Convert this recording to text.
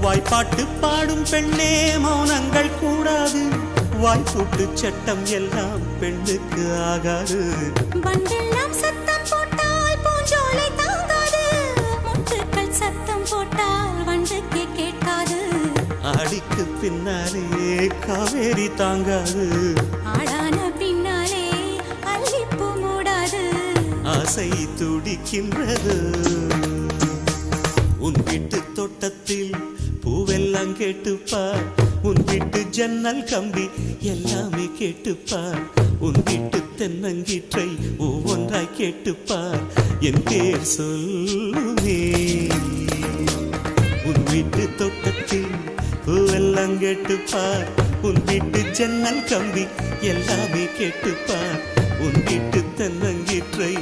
வாய்ப்பாட்டு பாடும் பெண்ணே மௌனங்கள் கூடாது, வாய்ப்பூட்டு சட்டம் எல்லாம் பெண்ணுக்கு ஆகாது. வண்டெல்லாம் சத்தம் போட்டால் பூஞ்சோலை தாங்காது, முட்டுக்கள் சத்தம் போட்டால் வண்டுக்கு கேட்காது. ஆடிக்கு பின்னாலே காவேரி தாங்காது, ஆடான பின்னாலே அல்லிப்பூ மூடாது. ஆசை துடிக்கின்றது. உன் வீட்டு தோட்டத்தில் பூவெல்லாம் கேட்டுப்பார், உன் வீட்டு ஜன்னல் கம்பி எல்லாமே கேட்டுப்பார், உன் வீட்டு தென்னங்கீற்றை ஒவ்வொன்றாய் கேட்டுப்பார், என் பேர் சொல்லுமே. உன் வீட்டு தோட்டத்தில் பூவெல்லாம் கேட்டுப்பார், உன் வீட்டு ஜன்னல் கம்பி எல்லாமே கேட்டுப்பார், உன் வீட்டு தென்னங்கீற்றை